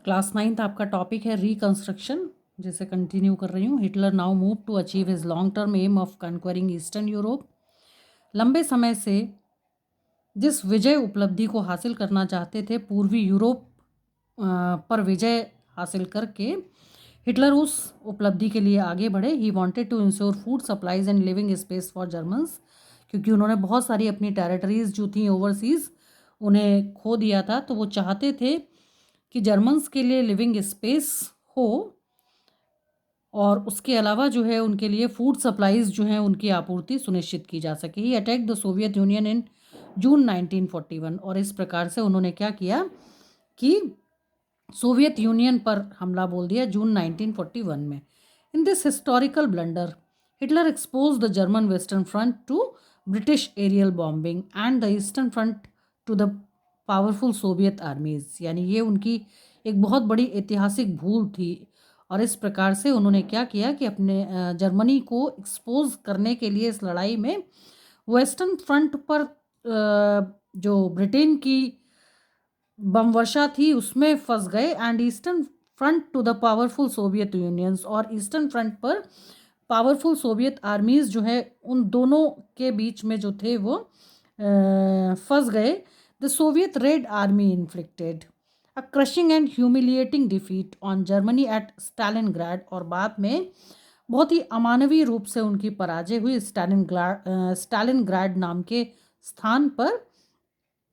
Class 9th आपका topic है reconstruction, जिसे कंटिन्यू कर रही हूँ। Hitler now move to achieve his long term aim of conquering Eastern Europe. लंबे समय से जिस विजय उपलब्धि को हासिल करना चाहते थे, पूर्वी यूरोप पर विजय हासिल करके हिटलर उस उपलब्धि के लिए आगे बढ़े। He wanted to ensure food supplies and living space for Germans, क्योंकि उन्होंने बहुत सारी अपनी टेरिटरीज जो थी ओवरसीज़ उन्हें खो दिया था, तो वो चाहते थे कि जर्मन्स के लिए लिविंग स्पेस हो और उसके अलावा जो है उनके लिए फूड सप्लाईज जो हैं उनकी आपूर्ति सुनिश्चित की जा सके। ही attack the Soviet union in जून 1941, और इस प्रकार से उन्होंने क्या किया कि सोवियत यूनियन पर हमला बोल दिया जून 1941 में। In this historical blunder Hitler expose the German western front to British aerial bombing and the eastern front to the powerful Soviet armies. यानी ये उनकी एक बहुत बड़ी ऐतिहासिक भूल थी, और इस प्रकार से उन्होंने क्या किया कि अपने जर्मनी को एक्सपोज करने के लिए इस लड़ाई में वेस्टर्न फ्रंट पर जो ब्रिटेन की बम वर्षा थी उसमें फंस गए, and eastern front to the powerful Soviet unions, और ईस्टर्न फ्रंट पर पावरफुल सोवियत आर्मीज जो है उन दोनों के बीच में जो थे वो फंस गए। The Soviet red army inflicted a crushing and humiliating defeat on Germany at Stalingrad, और बाद में बहुत ही अमानवीय रूप से उनकी पराजय हुई स्टालिनग्राड नाम के स्थान पर।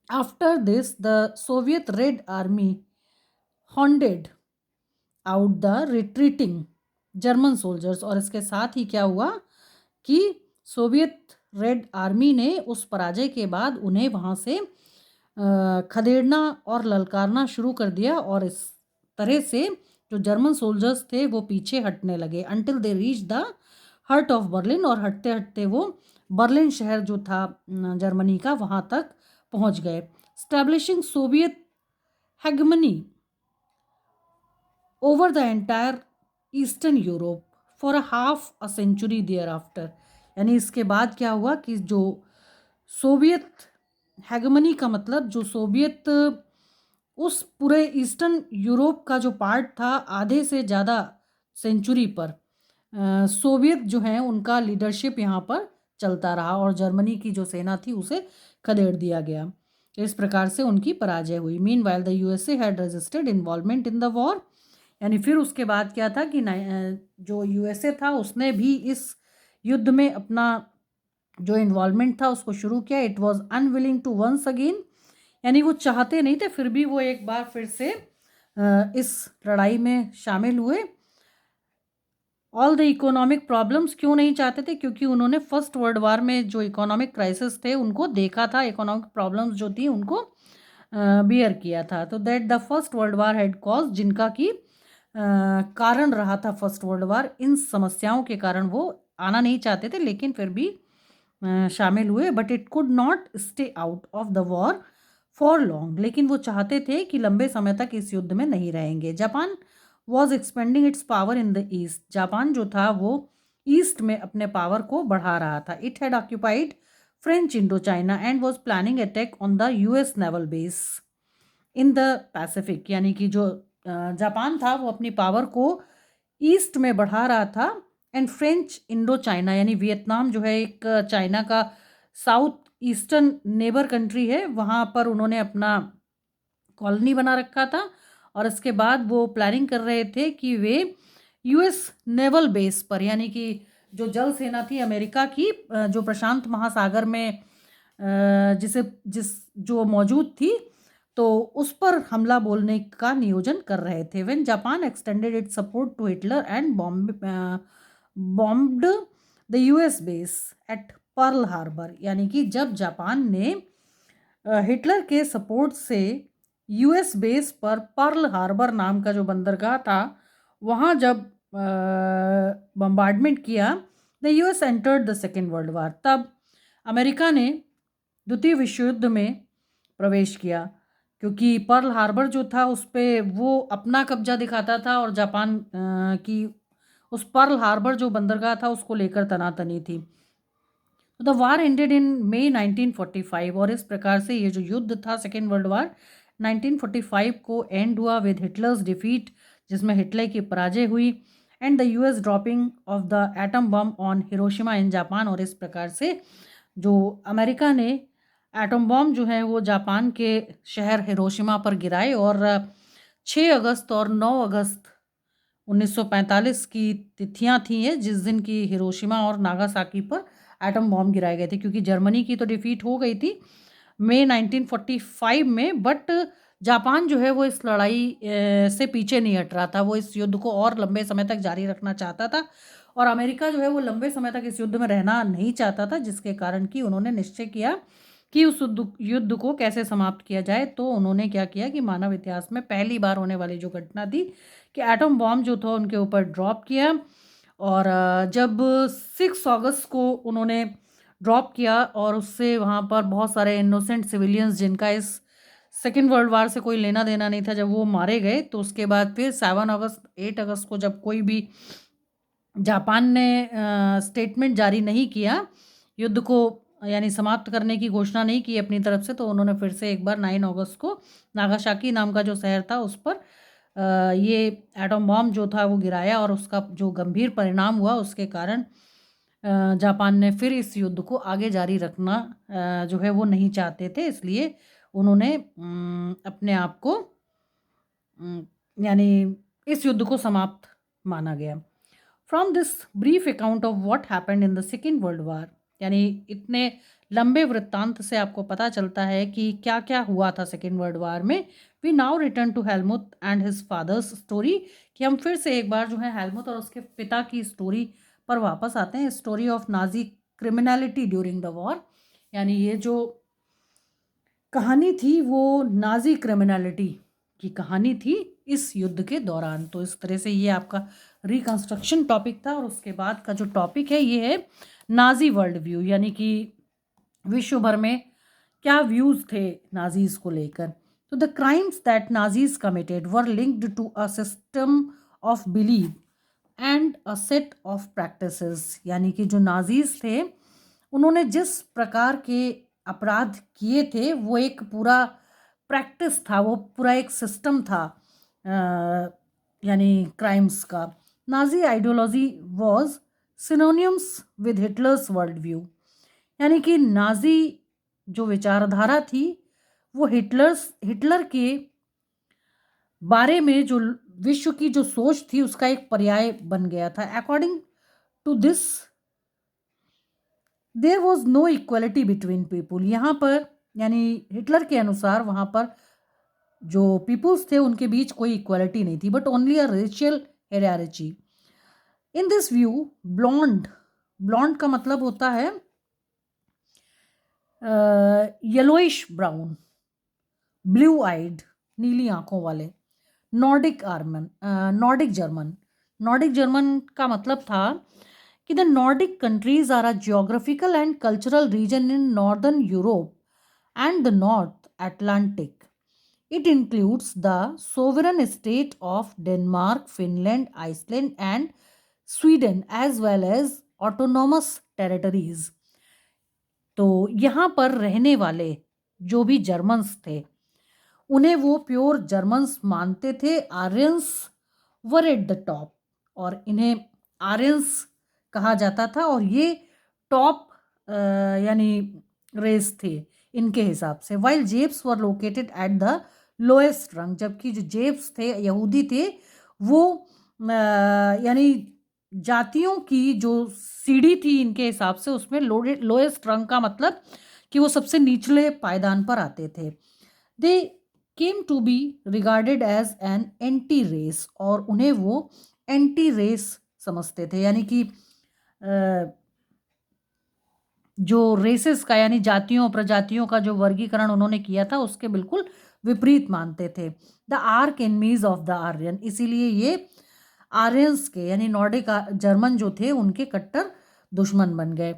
After this the Soviet red Army hounded out the retreating German soldiers, और इसके साथ ही क्या हुआ कि सोवियत रेड आर्मी ने उस पराजय के बाद उन्हें वहाँ से खदेड़ना और ललकारना शुरू कर दिया, और इस तरह से जो जर्मन सोल्जर्स थे वो पीछे हटने लगे until they reach the hurt of Berlin, और हटते हटते वो बर्लिन शहर जो था जर्मनी का वहाँ तक पहुँच गए। Establishing Soviet hegemony over the entire Eastern Europe for half a century thereafter. यानी इसके बाद क्या हुआ कि जो सोवियत हेगमनी का मतलब जो सोवियत उस पूरे ईस्टर्न यूरोप का जो पार्ट था आधे से ज़्यादा सेंचुरी पर सोवियत जो है उनका लीडरशिप यहाँ पर चलता रहा, और जर्मनी की जो सेना थी उसे खदेड़ दिया गया। इस प्रकार से उनकी पराजय हुई। Mean while the USA had registered involvement in the war, यानी फिर उसके बाद क्या था कि जो यूएसए था उसने भी इस युद्ध में अपना जो इन्वॉल्वमेंट था उसको शुरू किया। It was unwilling to once again, यानी वो चाहते नहीं थे, फिर भी वो एक बार फिर से इस लड़ाई में शामिल हुए। ऑल द इकोनॉमिक प्रॉब्लम्स, क्यों नहीं चाहते थे? क्योंकि उन्होंने फर्स्ट वर्ल्ड वार में जो इकोनॉमिक क्राइसिस थे उनको देखा था, इकोनॉमिक प्रॉब्लम्स जो थी उनको बियर किया था। तो that the first world war had cause, जिनका कि कारण रहा था फर्स्ट वर्ल्ड वार, इन समस्याओं के कारण वो आना नहीं चाहते थे, लेकिन फिर भी शामिल हुए। But it could not stay out of the war for long, लेकिन वो चाहते थे कि लंबे समय तक इस युद्ध में नहीं रहेंगे। Japan was expanding it's power in the east, Japan जो था वो ईस्ट में अपने पावर को बढ़ा रहा था। It had occupied French Indo China and was planning attack on the US naval base in the Pacific, यानी कि जो जापान था वो अपनी पावर को ईस्ट में बढ़ा रहा था, एंड फ्रेंच इंडो चाइना यानी वियतनाम जो है एक चाइना का साउथ ईस्टर्न नेबर कंट्री है, वहाँ पर उन्होंने अपना कॉलोनी बना रखा था, और इसके बाद वो प्लानिंग कर रहे थे कि वे यूएस नेवल बेस पर, यानी कि जो जल सेना थी अमेरिका की जो प्रशांत महासागर में जिस जो मौजूद थी, तो उस पर हमला बोलने का नियोजन कर रहे थे। When Japan extended its support to Hitler and bombed the US base at Pearl Harbor, यानी कि जब जापान ने हिटलर के सपोर्ट से यूएस बेस पर पर्ल हार्बर नाम का जो बंदरगाह था वहाँ जब बम्बार्डमेंट किया, the US entered the second world war, तब अमेरिका ने द्वितीय विश्व युद्ध में प्रवेश किया, क्योंकि पर्ल हार्बर जो था उस पर वो अपना कब्जा दिखाता था, और जापान की उस पर्ल हार्बर जो बंदरगाह था उसको लेकर तनातनी थी। द वार एंडेड इन मई 1945, और इस प्रकार से ये जो युद्ध था सेकेंड वर्ल्ड वार 1945 को एंड हुआ विद हिटलर्स डिफीट, जिसमें हिटलर की पराजय हुई, and the US dropping of the atom bomb on Hiroshima in Japan. और इस प्रकार से जो अमेरिका ने एटम बम जो है वो जापान के शहर हिरोशिमा पर गिराए, और 6 अगस्त और 9 अगस्त 1945 की तिथियां थी ये, जिस दिन की हिरोशिमा और नागासाकी पर एटम बॉम्ब गिराए गए थे, क्योंकि जर्मनी की तो डिफीट हो गई थी मई 1945 में, बट जापान जो है वो इस लड़ाई से पीछे नहीं हट रहा था। वो इस युद्ध को और लंबे समय तक जारी रखना चाहता था, और अमेरिका जो है वो लंबे समय तक इस युद्ध में रहना नहीं चाहता था, जिसके कारण कि उन्होंने निश्चय किया कि उस युद्ध को कैसे समाप्त किया जाए। तो उन्होंने क्या किया कि मानव इतिहास में पहली बार होने वाली जो घटना थी कि एटम बॉम्ब जो था उनके ऊपर ड्रॉप किया, और जब 6 अगस्त को उन्होंने ड्रॉप किया और उससे वहाँ पर बहुत सारे इनोसेंट सिविलियंस जिनका इस सेकेंड वर्ल्ड वार से कोई लेना देना नहीं था, जब वो मारे गए, तो उसके बाद फिर 7 अगस्त 8 अगस्त को जब कोई भी जापान ने स्टेटमेंट जारी नहीं किया, युद्ध को यानी समाप्त करने की घोषणा नहीं की अपनी तरफ से, तो उन्होंने फिर से एक बार 9 अगस्त को नागासाकी नाम का जो शहर था उस पर ये एटम बॉम्ब जो था वो गिराया, और उसका जो गंभीर परिणाम हुआ उसके कारण जापान ने फिर इस युद्ध को आगे जारी रखना जो है वो नहीं चाहते थे, इसलिए उन्होंने अपने आप को यानी इस युद्ध को समाप्त माना गया। From this brief account of what happened in the second world war, यानी इतने लंबे वृत्तांत से आपको पता चलता है कि क्या क्या हुआ था सेकेंड वर्ल्ड वार में। We now return to Helmuth and his father's story, कि हम फिर से एक बार जो है हेलमुथ और उसके पिता की स्टोरी पर वापस आते हैं। Story of Nazi criminality during the war, यानी ये जो कहानी थी वो नाजी क्रिमिनलिटी की कहानी थी इस युद्ध के दौरान। तो इस तरह से ये आपका रिकंस्ट्रक्शन टॉपिक था, और उसके बाद का जो टॉपिक है ये है नाजी वर्ल्ड व्यू, यानी कि विश्व भर में क्या व्यूज़ थे नाजीज़ को लेकर। तो the crimes that Nazis committed were linked to a system of belief and a set of practices, यानी कि जो नाजीज थे उन्होंने जिस प्रकार के अपराध किए थे वो एक पूरा प्रैक्टिस था, वो पूरा एक सिस्टम था यानी क्राइम्स का। Nazi ideology was synonyms with Hitler's world view, यानी कि नाजी जो विचारधारा थी वो हिटलर के बारे में जो विश्व की जो सोच थी उसका एक पर्याय बन गया था। According to this there was no equality between people, यहाँ पर यानी हिटलर के अनुसार वहाँ पर जो पीपुल्स थे उनके बीच कोई इक्वलिटी नहीं थी, but only a racial hierarchy. In this view blond, blond का मतलब होता है येलोइश ब्राउन, ब्लू आइड नीली आंखों वाले, नॉर्डिक जर्मन। नॉर्डिक जर्मन का मतलब था कि the Nordic countries are a geographical and cultural region in northern Europe and the North Atlantic. It includes the sovereign state of Denmark, Finland, Iceland and Sweden as well as autonomous territories. तो यहाँ पर रहने वाले जो भी Germans थे उन्हें वो प्योर जर्मन्स मानते थे। Aryans were at the top, और इन्हें आर्यंस कहा जाता था, और ये टॉप यानी रेस थे इनके हिसाब से। वाइल जेब्स were located at the lowest rung, जबकि जो जेब्स थे यहूदी थे वो यानी जातियों की जो सीढ़ी थी इनके हिसाब से उसमें लोएस्ट रंग का मतलब कि वो सबसे निचले पायदान पर आते थे। They came to be regarded as an anti race, और उन्हें वो एंटी रेस समझते थे, यानी कि जो रेसेस का यानी जातियों प्रजातियों का जो वर्गीकरण उन्होंने किया था उसके बिल्कुल विपरीत मानते थे। The arch enemies of the Aryan, इसीलिए ये आर्यंस के यानी नॉर्डिक जर्मन जो थे उनके कट्टर दुश्मन बन गए।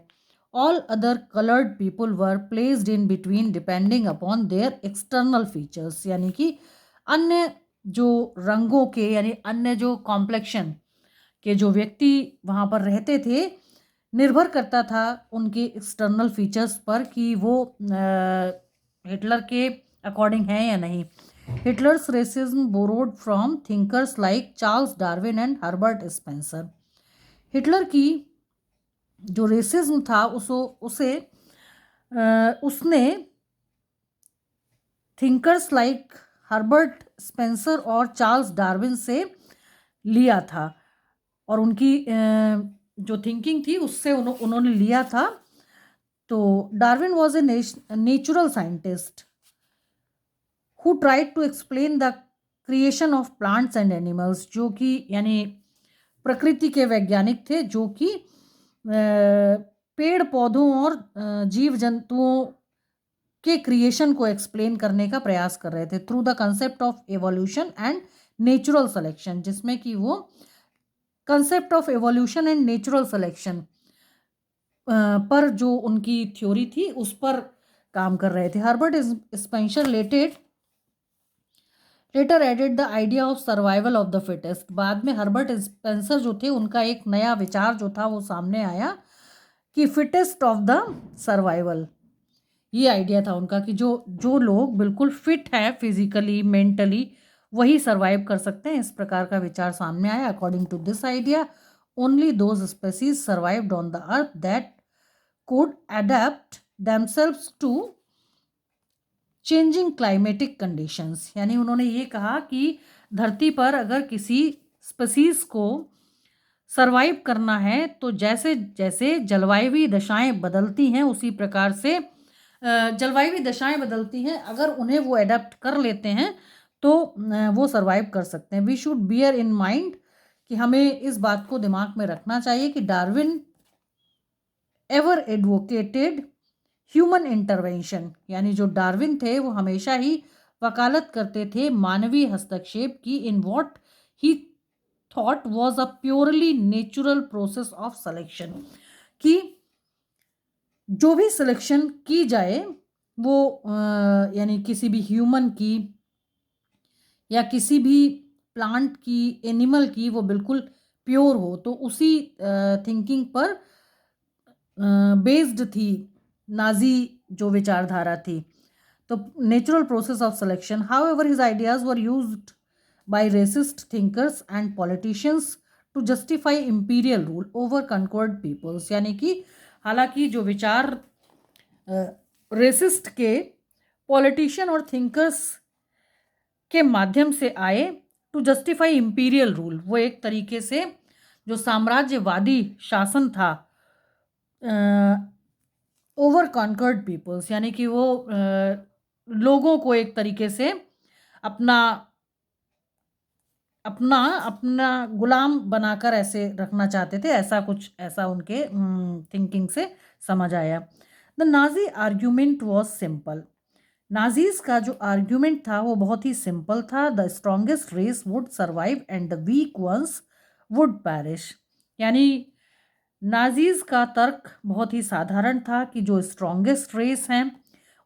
All other coloured people were placed in between depending upon their external features, यानी कि अन्य जो रंगों के यानी अन्य जो कॉम्प्लेक्शन के जो व्यक्ति वहाँ पर रहते थे निर्भर करता था उनके एक्सटर्नल फीचर्स पर कि वो हिटलर के अकॉर्डिंग है या नहीं। Hitler's racism borrowed from thinkers like Charles Darwin and Herbert Spencer. Hitler की जो रेसिज्म था उसने थिंकर्स लाइक हर्बर्ट स्पेंसर और चार्ल्स डार्विन से लिया था, और उनकी जो थिंकिंग थी उससे उन्होंने लिया था। तो Darwin was a natural scientist who tried to explain the creation of plants and animals, जो कि यानी प्रकृति के वैज्ञानिक थे, जो कि पेड़ पौधों और जीव जंतुओं के क्रिएशन को एक्सप्लेन करने का प्रयास कर रहे थे through the concept of evolution and natural selection, जिसमें कि वो concept of evolution and natural selection पर जो उनकी थ्योरी थी उस पर काम कर रहे थे। Herbert Spencer later added the idea of survival of the fittest. बाद में हर्बर्ट स्पेंसर जो थे उनका एक नया विचार जो था वो सामने आया कि फिटेस्ट ऑफ द सर्वाइवल, ये आइडिया था उनका कि जो जो लोग बिल्कुल फिट हैं फिजिकली मेंटली वही सर्वाइव कर सकते हैं। इस प्रकार का विचार सामने आया। According to this idea only those species survived on the earth that could adapt themselves to changing climatic conditions। यानी उन्होंने ये कहा कि धरती पर अगर किसी स्पीसीज को सरवाइव करना है तो जैसे जैसे जलवायु दशाएं बदलती हैं उसी प्रकार से जलवायु दशाएं बदलती हैं, अगर उन्हें वो एडेप्ट कर लेते हैं तो वो सरवाइव कर सकते हैं। We should bear in mind कि हमें इस बात को दिमाग में रखना चाहिए कि Darwin ever advocated human intervention, यानी जो डार्विन थे वो हमेशा ही वकालत करते थे मानवीय हस्तक्षेप की in what he thought was a purely natural process of selection, कि जो भी सिलेक्शन की जाए वो यानी किसी भी ह्यूमन की या किसी भी प्लांट की एनिमल की वो बिल्कुल प्योर हो, तो उसी थिंकिंग पर बेस्ड थी नाजी जो विचारधारा थी। तो natural process of selection, however his ideas were used by racist thinkers and politicians to justify imperial rule over conquered peoples. यानी कि हालांकि जो विचार रेसिस्ट के पॉलिटिशियन और थिंकर्स के माध्यम से आए टू जस्टिफाई इंपीरियल रूल, वो एक तरीके से जो साम्राज्यवादी शासन था ओवर कॉन्कर्ड पीपल्स, यानी कि वो लोगों को एक तरीके से अपना अपना अपना गुलाम बनाकर ऐसे रखना चाहते थे, ऐसा कुछ ऐसा उनके थिंकिंग से समझ आया। The Nazi argument was simple. Nazis का जो आर्ग्यूमेंट था वो बहुत ही सिंपल था। The strongest race would survive and the weak ones would perish. यानी नाजीज का तर्क बहुत ही साधारण था कि जो स्ट्रॉन्गेस्ट रेस हैं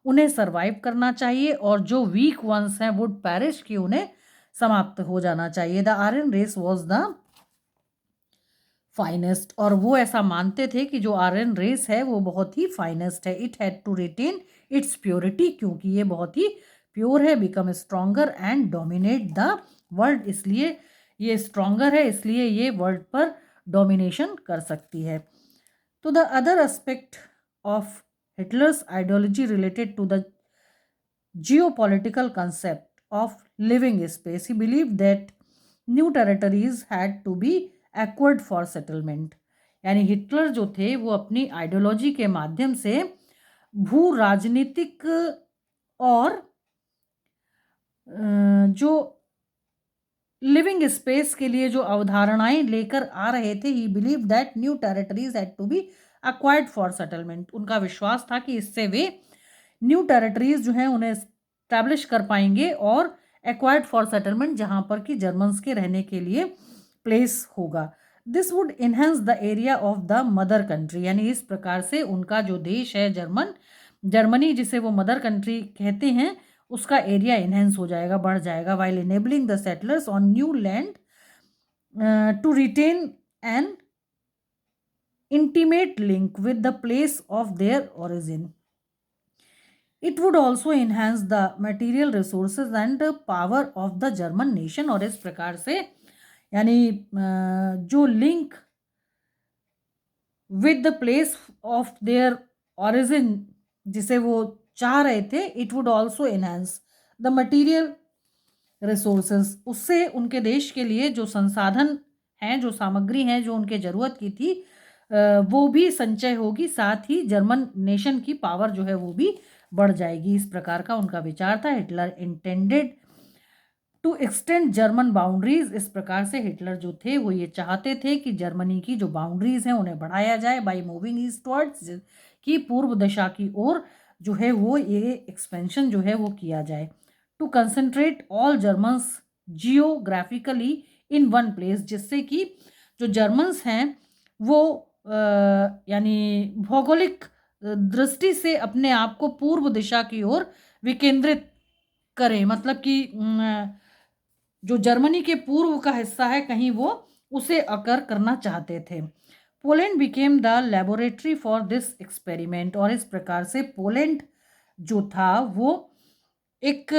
उन्हें सरवाइव करना चाहिए और जो वीक वंस हैं वुड पैरिश की उन्हें समाप्त हो जाना चाहिए। The Aryan race was the finest, और वो ऐसा मानते थे कि जो आर्यन रेस है वो बहुत ही फाइनेस्ट है। It had to retain its purity, क्योंकि ये बहुत ही प्योर है। Become stronger and dominate the world, इसलिए ये स्ट्रॉन्गर है, इसलिए ये वर्ल्ड पर डोमिनेशन कर सकती है। तो the other aspect of Hitler's ideology related to the geopolitical concept of living space. He believed that new territories had to be acquired for settlement। यानी हिटलर जो थे वो अपनी आइडियोलॉजी के माध्यम से भू राजनीतिक और जो लिविंग स्पेस के लिए जो अवधारणाएं लेकर आ रहे थे, he believe that new territories had to be acquired for settlement. उनका विश्वास था कि इससे वे न्यू टेरिटरीज जो हैं उन्हें स्टैब्लिश कर पाएंगे और एक्वायर्ड फॉर सेटलमेंट जहां पर कि जर्मन्स के रहने के लिए प्लेस होगा। This would enhance the area of the mother country, यानी इस प्रकार से उनका जो देश है जर्मनी जिसे वो मदर कंट्री कहते हैं, उसका एरिया इन्हेंस हो जाएगा, बढ़ जाएगा। While enabling the settlers on new land to retain an intimate link with the place of their origin. It would also enhance the material resources and power of the German nation. और इस प्रकार से यानी जो link with the place of their origin जिसे वो चाह रहे थे, it would also enhance the material resources, उससे उनके देश के लिए जो संसाधन हैं, जो सामग्री हैं, जो उनके ज़रूरत की थी, वो भी संचय होगी, साथ ही जर्मन नेशन की पावर जो है वो भी बढ़ जाएगी। इस प्रकार का उनका विचार था। Hitler intended to extend German boundaries. इस प्रकार से हिटलर जो थे वो ये चाहते थे कि जर्मनी की जो बाउंड्रीज हैं उन्हें बढ़ाया जाए बाय मूविंग ईस्टवर्ड्स, की पूर्व दिशा की ओर जो है वो ये एक्सपेंशन जो है वो किया जाए। To concentrate all Germans geographically in one place, जिससे कि जो जर्मन्स हैं वो यानी भौगोलिक दृष्टि से अपने आप को पूर्व दिशा की ओर विकेंद्रित करें। मतलब कि जो जर्मनी के पूर्व का हिस्सा है कहीं वो उसे अकर करना चाहते थे। Poland became the laboratory for this experiment. और इस प्रकार से पोलैंड जो था वो एक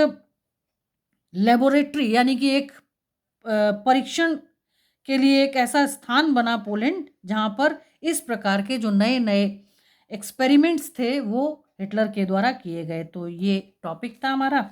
लेबोरेटरी यानी कि एक परीक्षण के लिए एक ऐसा स्थान बना पोलैंड जहाँ पर इस प्रकार के जो नए नए एक्सपेरिमेंट्स थे वो हिटलर के द्वारा किए गए। तो ये टॉपिक था हमारा।